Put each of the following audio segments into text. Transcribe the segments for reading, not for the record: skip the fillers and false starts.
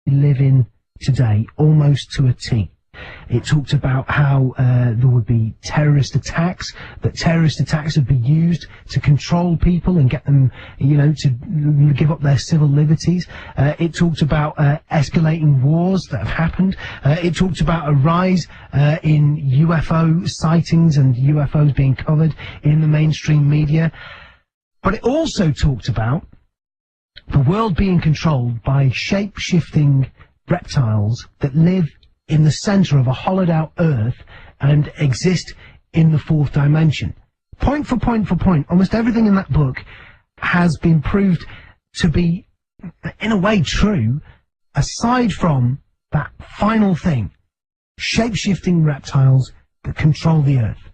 live in today, almost to a T. It talked about how there would be terrorist attacks, that terrorist attacks would be used to control people and get them, you know, to give up their civil liberties. It talked about escalating wars that have happened. It talked about a rise in UFO sightings and UFOs being covered in the mainstream media. But it also talked about the world being controlled by shape-shifting reptiles that live in the center of a hollowed-out Earth and exist in the fourth dimension. Point for point for point, almost everything in that book has been proved to be, in a way, true, aside from that final thing, shape-shifting reptiles that control the Earth.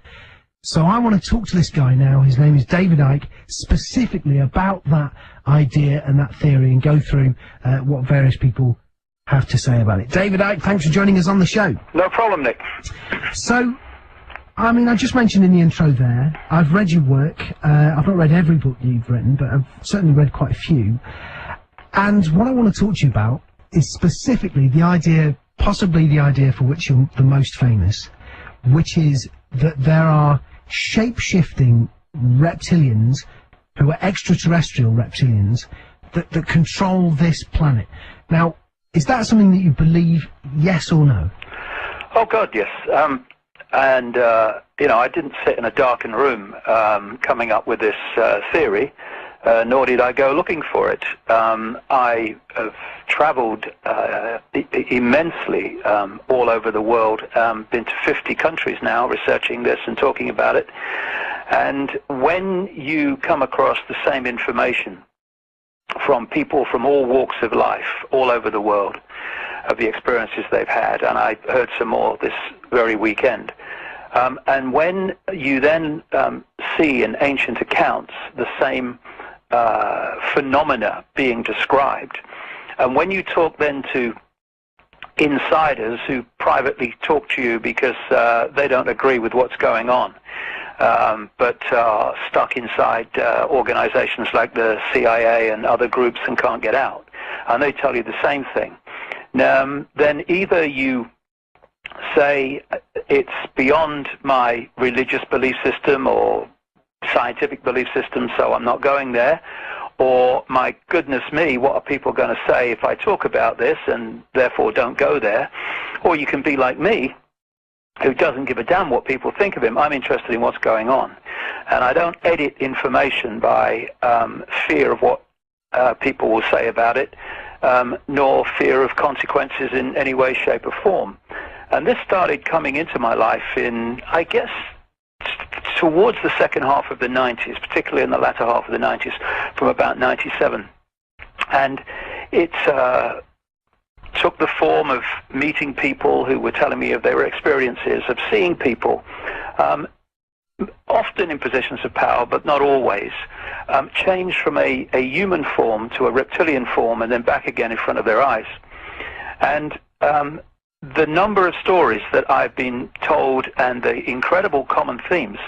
So I want to talk to this guy now. His name is David Icke, specifically about that idea and that theory, and go through what various people have to say about it. David Icke, thanks for joining us on the show. No problem, Nick. So, I mean, I just mentioned in the intro there, I've read your work. I've not read every book you've written, but I've certainly read quite a few. And what I want to talk to you about is specifically the idea, possibly the idea for which you're the most famous, which is that there are shape-shifting reptilians who are extraterrestrial reptilians that control this planet. Now, is that something that you believe, yes or no? Oh, God, yes. You know, I didn't sit in a darkened room coming up with this theory, nor did I go looking for it. I have traveled immensely all over the world, been to 50 countries now researching this and talking about it. And when you come across the same information from people from all walks of life, all over the world, of the experiences they've had, and I heard some more this very weekend. And when you then see in ancient accounts the same phenomena being described, and when you talk then to insiders who privately talk to you because they don't agree with what's going on, but are stuck inside organizations like the CIA and other groups and can't get out, and they tell you the same thing, then either you say it's beyond my religious belief system or scientific belief system, so I'm not going there, or my goodness me, what are people going to say if I talk about this, and therefore don't go there. Or you can be like me, who doesn't give a damn what people think of him. I'm interested in what's going on, and I don't edit information by fear of what people will say about it, nor fear of consequences in any way, shape or form. And this started coming into my life in, I guess, towards the second half of the 90s, particularly in the latter half of the 90s, from about 97. And it took the form of meeting people who were telling me of their experiences, of seeing people, often in positions of power, but not always, change from a human form to a reptilian form and then back again in front of their eyes. And the number of stories that I've been told and the incredible common themes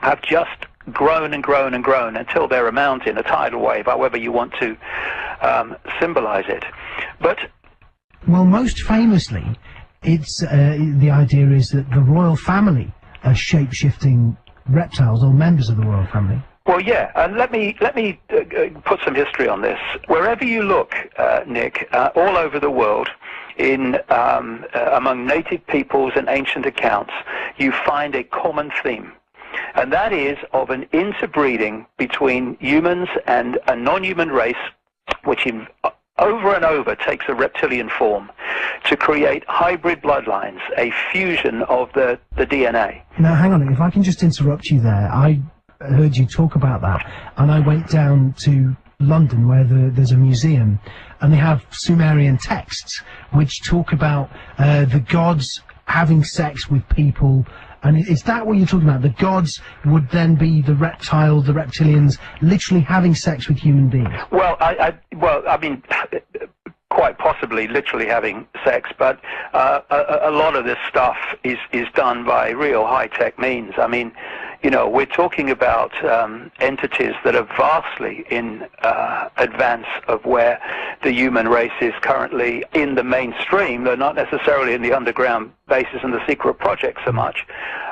have just grown and grown and grown until they're a mountain, a tidal wave, however you want to symbolize it. But well, most famously, it's the idea is that the royal family are shape-shifting reptiles, or members of the royal family. Well, yeah, and let me put some history on this. Wherever you look, Nick, all over the world, in among native peoples and ancient accounts, you find a common theme, and that is of an interbreeding between humans and a non-human race, which over and over takes a reptilian form to create hybrid bloodlines, a fusion of the DNA. Now, hang on, if I can just interrupt you there. I heard you talk about that, and I went down to London where there's a museum, and they have Sumerian texts which talk about the gods having sex with people. And is that what you're talking about? The gods would then be the reptiles, the reptilians, literally having sex with human beings? Well, I mean, quite possibly literally having sex, but a lot of this stuff is done by real high-tech means. I mean, You know, we're talking about entities that are vastly in advance of where the human race is currently in the mainstream. They're not necessarily in the underground bases and the secret projects so much,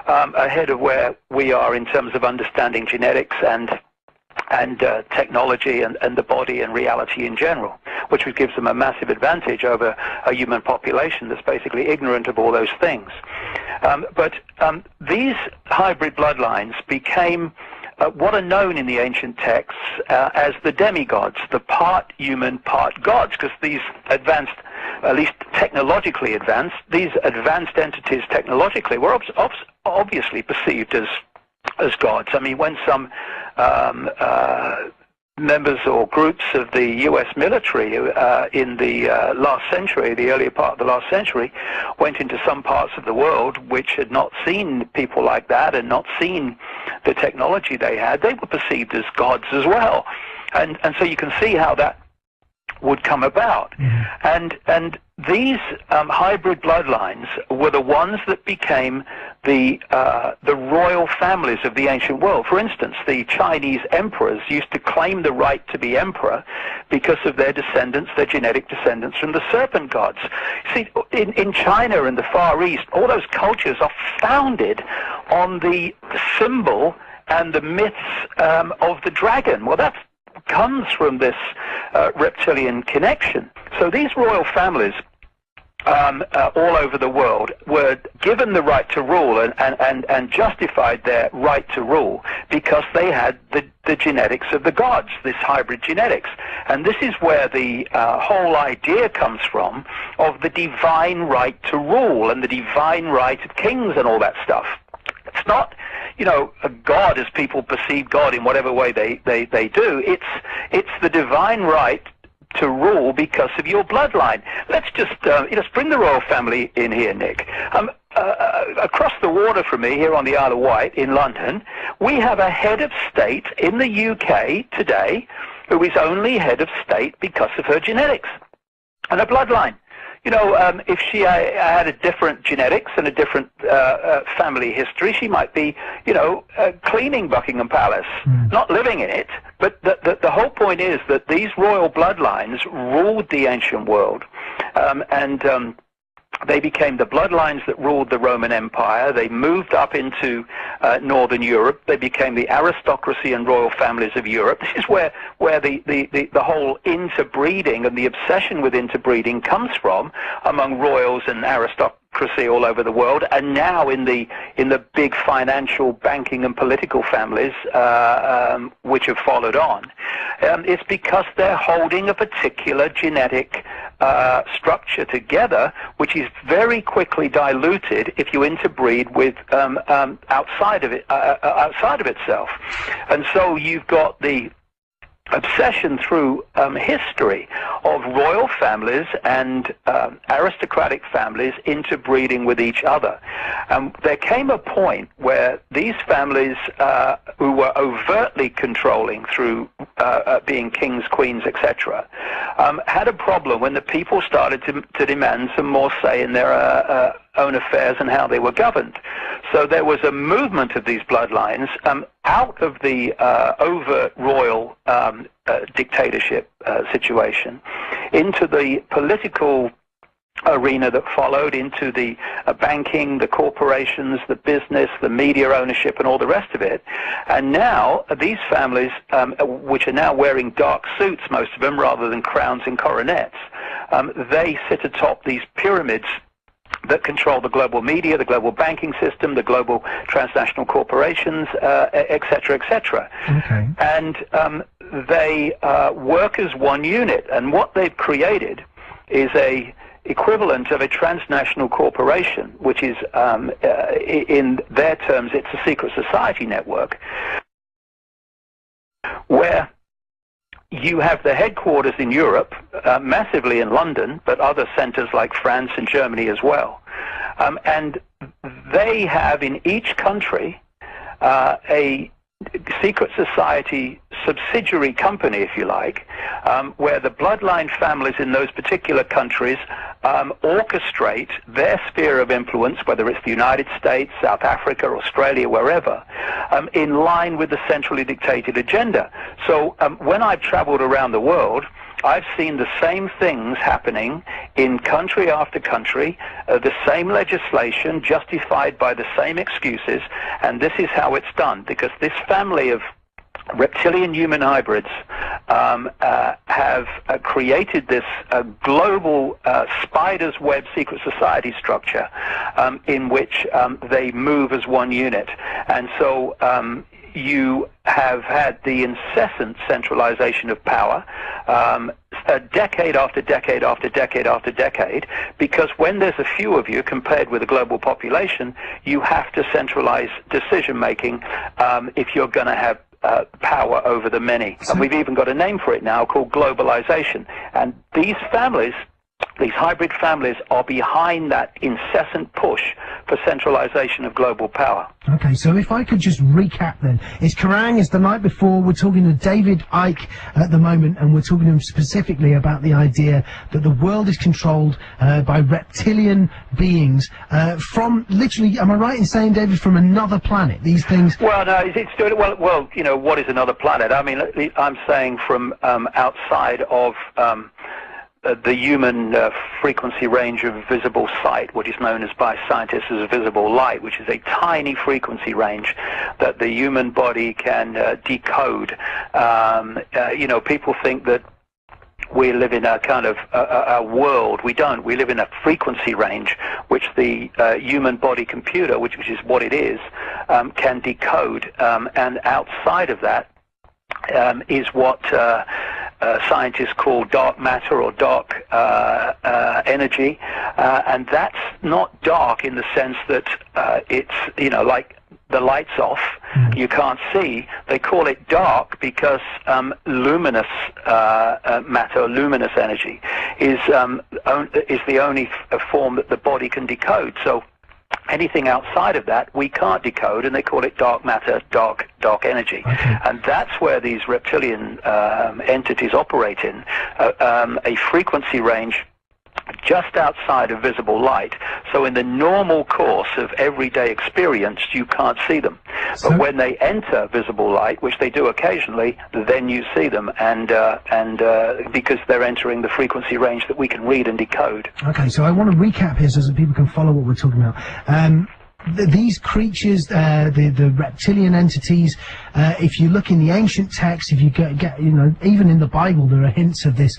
ahead of where we are in terms of understanding genetics and technology and the body and reality in general, which gives them a massive advantage over a human population that's basically ignorant of all those things. But these hybrid bloodlines became what are known in the ancient texts as the demigods, the part human, part gods, because these advanced, at least technologically advanced, these advanced entities technologically were obviously perceived as gods. I mean, when some members or groups of the U.S. military in the last century, the earlier part of the last century, went into some parts of the world which had not seen people like that and not seen the technology they had, they were perceived as gods as well. And so you can see how that would come about. And these hybrid bloodlines were the ones that became the royal families of the ancient world. For instance, the Chinese emperors used to claim the right to be emperor because of their descendants, their genetic descendants from the serpent gods. See, in China and the Far East, all those cultures are founded on the symbol and the myths of the dragon. Well, that comes from this reptilian connection. So these royal families all over the world were given the right to rule and justified their right to rule because they had the genetics of the gods, this hybrid genetics. And this is where the whole idea comes from of the divine right to rule and the divine right of kings and all that stuff. It's not, you know, a God as people perceive God in whatever way they do. It's the divine right to rule because of your bloodline. Let's just bring the royal family in here, Nick. Across the water from me, here on the Isle of Wight in London, we have a head of state in the UK today who is only head of state because of her genetics and her bloodline. You know, if she had a different genetics and a different family history, she might be, you know, cleaning Buckingham Palace, not living in it. But the whole point is that these royal bloodlines ruled the ancient world, and they became the bloodlines that ruled the Roman Empire. They moved up into Northern Europe. They became the aristocracy and royal families of Europe. This is where the whole interbreeding and the obsession with interbreeding comes from among royals and aristocracy all over the world, and now in the big financial, banking, and political families which have followed on. It's because they're holding a particular genetic structure together, which is very quickly diluted if you interbreed with outside of itself. And so you've got the obsession through history of royal families and aristocratic families interbreeding with each other. There came a point where these families who were overtly controlling through being kings, queens, etc., had a problem when the people started to demand some more say in their own affairs and how they were governed. So there was a movement of these bloodlines out of the over-royal dictatorship situation into the political arena that followed, into the banking, the corporations, the business, the media ownership, and all the rest of it. And now these families, which are now wearing dark suits, most of them, rather than crowns and coronets, they sit atop these pyramids that control the global media, the global banking system, the global transnational corporations, et cetera, et cetera. Okay. And they work as one unit. And what they've created is a equivalent of a transnational corporation, which is, in their terms, it's a secret society network, where you have the headquarters in Europe, massively in London, but other centers like France and Germany as well. And they have in each country a secret society subsidiary company, if you like, where the bloodline families in those particular countries orchestrate their sphere of influence, whether it's the United States, South Africa, Australia, wherever, in line with the centrally dictated agenda. So when I've traveled around the world, I've seen the same things happening in country after country, the same legislation justified by the same excuses, and this is how it's done, because this family of reptilian human hybrids have created this global spider's web secret society structure in which they move as one unit. And so you have had the incessant centralization of power, decade after decade after decade after decade, because when there's a few of you compared with a global population, you have to centralize decision-making if you're going to have power over the many. And we've even got a name for it now called globalization. And these families, these hybrid families, are behind that incessant push for centralization of global power. Okay, so if I could just recap then. It's Kerrang! It's the night before. We're talking to David Icke at the moment, and we're talking to him specifically about the idea that the world is controlled by reptilian beings from, literally, am I right in saying, David, from another planet? These things... Well, no, well, you know, what is another planet? I mean, I'm saying from outside of... the human frequency range of visible sight, what is known as by scientists as visible light, which is a tiny frequency range that the human body can decode. You know, people think that we live in a kind of a world. We don't. We live in a frequency range which the human body computer, which is what it is, can decode. And outside of that is what scientists call dark matter or dark energy, and that's not dark in the sense that it's, you know, like the light's off, you can't see. They call it dark because luminous matter, luminous energy, is the only form that the body can decode. So anything outside of that we can't decode, and they call it dark matter, dark energy. Okay. And that's where these reptilian entities operate in, a frequency range just outside of visible light. So in the normal course of everyday experience, you can't see them. But when they enter visible light, which they do occasionally, then you see them, and because they're entering the frequency range that we can read and decode. Okay, so I want to recap here so that people can follow what we're talking about. These creatures, the reptilian entities, if you look in the ancient texts, if you get, you know, even in the Bible, there are hints of this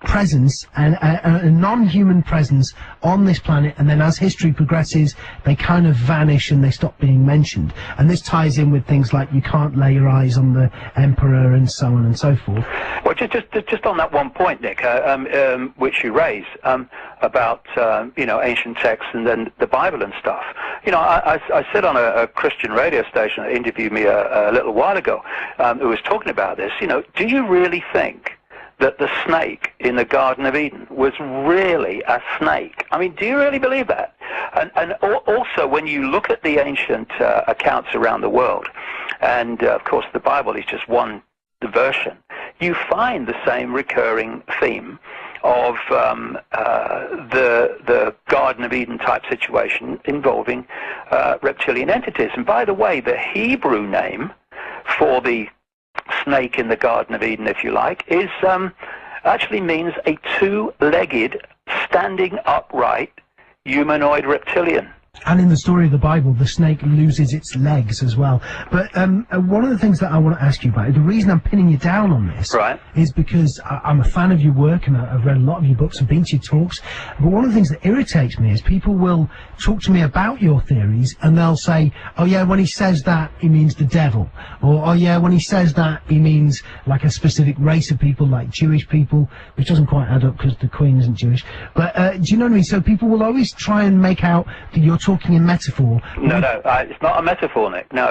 presence, and a non-human presence on this planet, and then as history progresses, they kind of vanish and they stop being mentioned. And this ties in with things like you can't lay your eyes on the emperor and so on and so forth. Well, just on that one point, Nick, which you raise about you know, ancient texts and then the Bible and stuff. You know, I said on a Christian radio station that interviewed me a little while ago, who was talking about this. You know, do you really think that the snake in the Garden of Eden was really a snake? I mean, do you really believe that? And also, when you look at the ancient accounts around the world, and of course the Bible is just one version, you find the same recurring theme of the Garden of Eden type situation involving reptilian entities. And by the way, the Hebrew name for the snake in the Garden of Eden, if you like, is actually means a two-legged, standing upright humanoid reptilian. And in the story of the Bible, the snake loses its legs as well. But one of the things that I want to ask you about, the reason I'm pinning you down on this, right, is because I'm a fan of your work, and I've read a lot of your books and been to your talks. But one of the things that irritates me is people will talk to me about your theories, and they'll say, oh yeah, when he says that, he means the devil. Or, oh yeah, when he says that, he means like a specific race of people, like Jewish people, which doesn't quite add up because the Queen isn't Jewish. But do you know what I mean? So people will always try and make out that you're talking in metaphor. No, it's not a metaphor, Nick. No,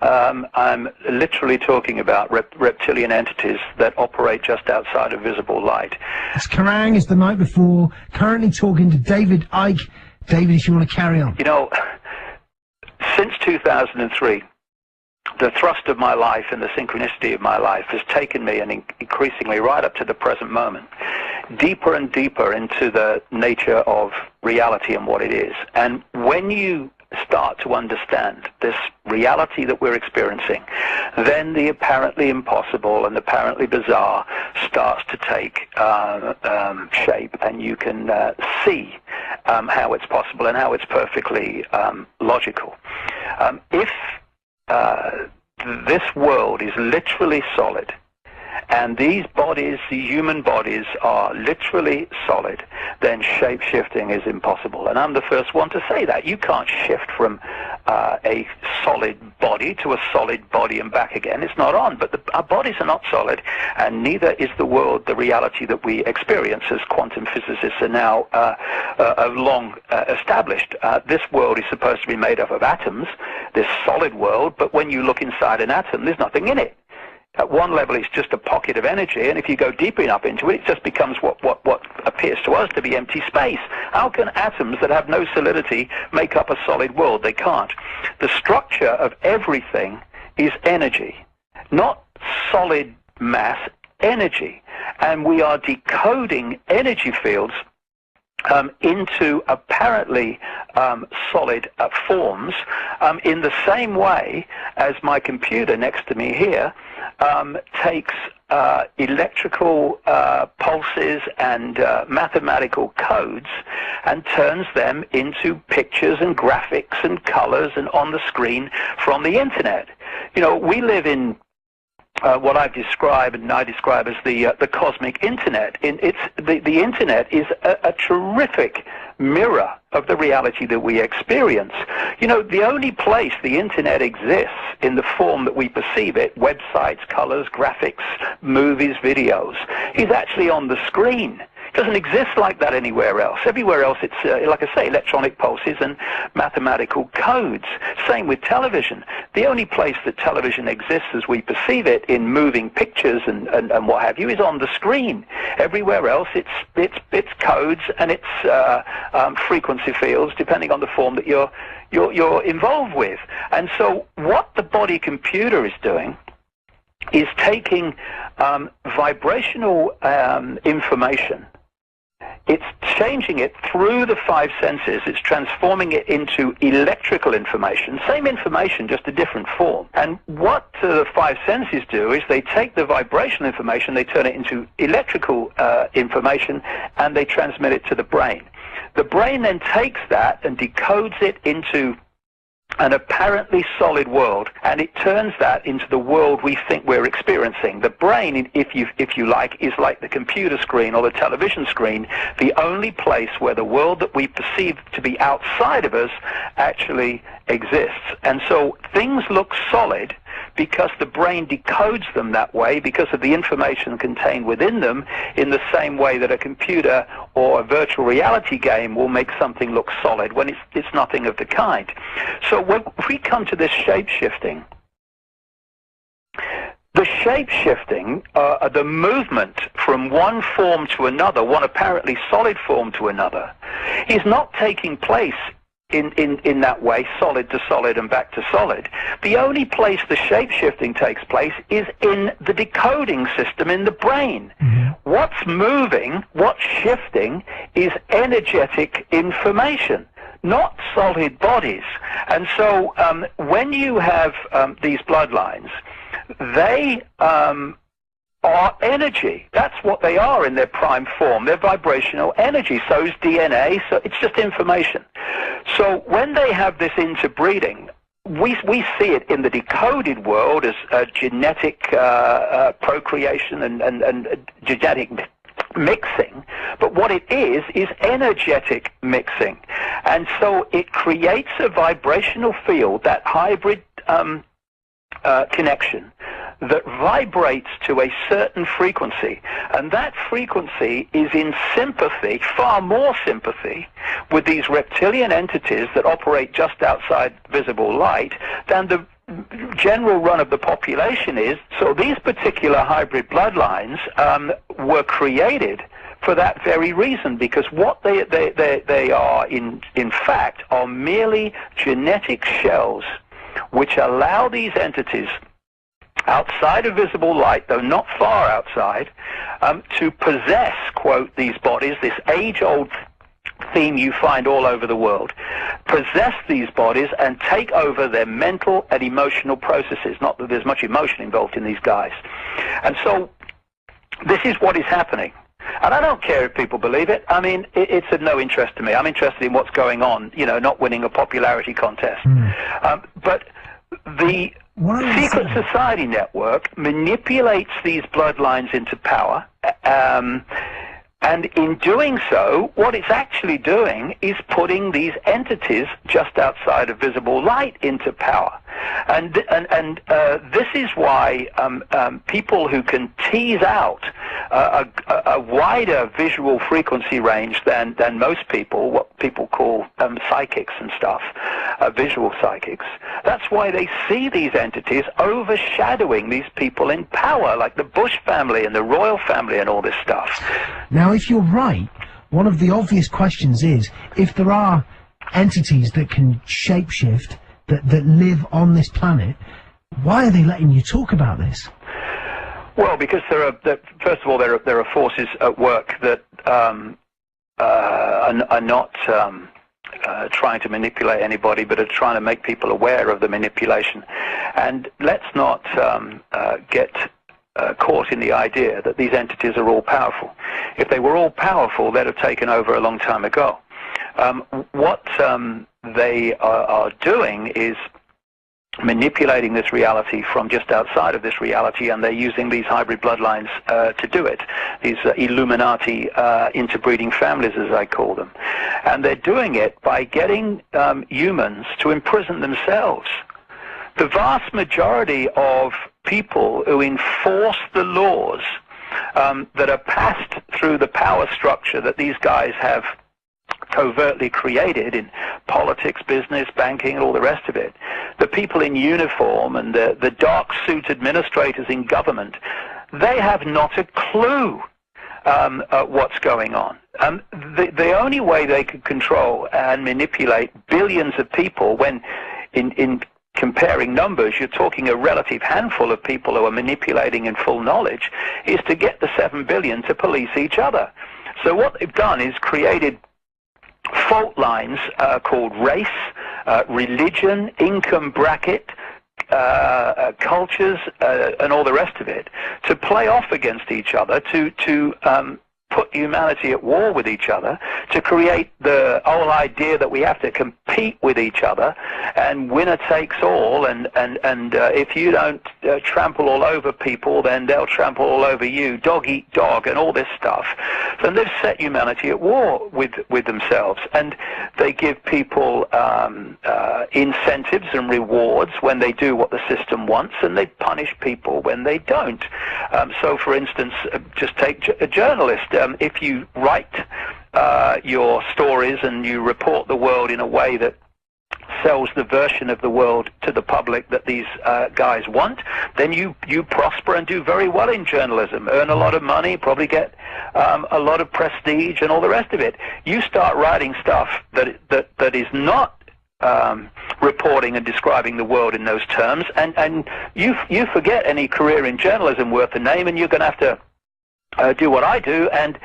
I'm literally talking about reptilian entities that operate just outside of visible light. It's Kerrang! It's the night before. Currently talking to David Icke. David, if you want to carry on. You know, since 2003, the thrust of my life and the synchronicity of my life has taken me, and increasingly right up to the present moment, deeper and deeper into the nature of reality and what it is. And when you start to understand this reality that we're experiencing, then the apparently impossible and apparently bizarre starts to take shape, and you can see how it's possible and how it's perfectly logical. If this world is literally solid, and these bodies, the human bodies, are literally solid, then shape-shifting is impossible. And I'm the first one to say that. You can't shift from a solid body to a solid body and back again. It's not on. But our bodies are not solid, and neither is the world, the reality that we experience, as quantum physicists are now long established. This world is supposed to be made up of atoms, this solid world, but when you look inside an atom, there's nothing in it. At one level, it's just a pocket of energy, and if you go deeper enough into it, it just becomes what appears to us to be empty space. How can atoms that have no solidity make up a solid world? They can't. The structure of everything is energy, not solid mass, energy. And we are decoding energy fields into apparently solid forms in the same way as my computer next to me here takes electrical pulses and mathematical codes and turns them into pictures and graphics and colors and on the screen from the internet. You know, we live in what I've described and I describe as the cosmic internet. The internet is a terrific mirror of the reality that we experience. You know, the only place the internet exists in the form that we perceive it, websites, colors, graphics, movies, videos, is actually on the screen. It doesn't exist like that anywhere else. Everywhere else it's, like I say, electronic pulses and mathematical codes. Same with television. The only place that television exists as we perceive it in moving pictures and what have you is on the screen. Everywhere else it's codes and it's frequency fields depending on the form that you're involved with. And so what the body computer is doing is taking vibrational information. It's changing it through the five senses. It's transforming it into electrical information. Same information, just a different form. And what the five senses do is they take the vibrational information, they turn it into electrical information, and they transmit it to the brain. The brain then takes that and decodes it into an apparently solid world, and it turns that into the world we think we're experiencing. The brain, if you like, is like the computer screen or the television screen, the only place where the world that we perceive to be outside of us actually exists. And so things look solid because the brain decodes them that way because of the information contained within them, in the same way that a computer or a virtual reality game will make something look solid when it's nothing of the kind. So when we come to this shape-shifting, the shape-shifting, the movement from one form to another, one apparently solid form to another, is not taking place in that way, solid to solid and back to solid. The only place the shape-shifting takes place is in the decoding system in the brain. Mm-hmm. What's moving, what's shifting, is energetic information, not solid bodies. And so when you have these bloodlines, they are energy. That's what they are in their prime form. They're vibrational energy. So is DNA. So it's just information. So when they have this interbreeding, we see it in the decoded world as genetic procreation and genetic mixing, but what it is energetic mixing. And so it creates a vibrational field, that hybrid connection, that vibrates to a certain frequency, and that frequency is in sympathy, far more sympathy, with these reptilian entities that operate just outside visible light than the general run of the population is. So these particular hybrid bloodlines were created for that very reason, because what they are in fact are merely genetic shells which allow these entities outside of visible light, though not far outside, to possess, quote, these bodies, this age-old theme you find all over the world, possess these bodies and take over their mental and emotional processes. Not that there's much emotion involved in these guys. And so this is what is happening. And I don't care if people believe it. I mean, it's of no interest to me. I'm interested in what's going on, you know, not winning a popularity contest. But the secret society network manipulates these bloodlines into power, and in doing so, what it's actually doing is putting these entities just outside of visible light into power. And this is why people who can tease out a wider visual frequency range than most people, what people call psychics and stuff, visual psychics, that's why they see these entities overshadowing these people in power, like the Bush family and the royal family and all this stuff. Now, if you're right, one of the obvious questions is, if there are entities that can shapeshift, that live on this planet, why are they letting you talk about this? Well, because first of all, there are forces at work that are not trying to manipulate anybody, but are trying to make people aware of the manipulation. And let's not get caught in the idea that these entities are all powerful. If they were all powerful, they'd have taken over a long time ago. What they are doing is manipulating this reality from just outside of this reality, and they're using these hybrid bloodlines to do it, these Illuminati interbreeding families, as I call them. And they're doing it by getting humans to imprison themselves. The vast majority of people who enforce the laws that are passed through the power structure that these guys have covertly created in politics, business, banking, and all the rest of it, the people in uniform and the dark suit administrators in government, they have not a clue what's going on. The only way they could control and manipulate billions of people, when in comparing numbers, you're talking a relative handful of people who are manipulating in full knowledge, is to get the 7 billion to police each other. So what they've done is created fault lines called race, religion, income bracket, cultures, and all the rest of it, to play off against each other, to put humanity at war with each other, to create the whole idea that we have to compete with each other and winner takes all, and if you don't trample all over people, then they'll trample all over you, dog eat dog, and all this stuff. So they've set humanity at war with themselves, and they give people incentives and rewards when they do what the system wants, and they punish people when they don't. So for instance, just take a journalist. If you write your stories and you report the world in a way that sells the version of the world to the public that these guys want, then you prosper and do very well in journalism, earn a lot of money, probably get a lot of prestige and all the rest of it. You start writing stuff that is not reporting and describing the world in those terms, and you forget any career in journalism worth a name, and you're going to have to do what I do and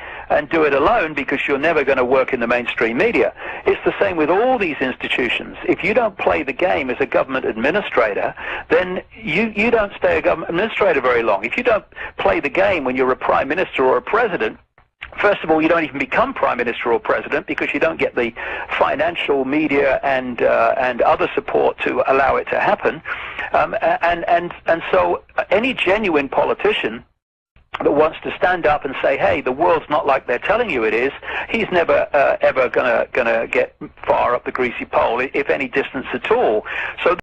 do it alone, because you're never going to work in the mainstream media. It's the same with all these institutions. If you don't play the game as a government administrator, then you don't stay a government administrator very long. If you don't play the game when you're a prime minister or a president, first of all, you don't even become prime minister or president, because you don't get the financial, media, and other support to allow it to happen. And so any genuine politician that wants to stand up and say, hey, the world's not like they're telling you it is, he's never ever gonna get far up the greasy pole, if any distance at all. So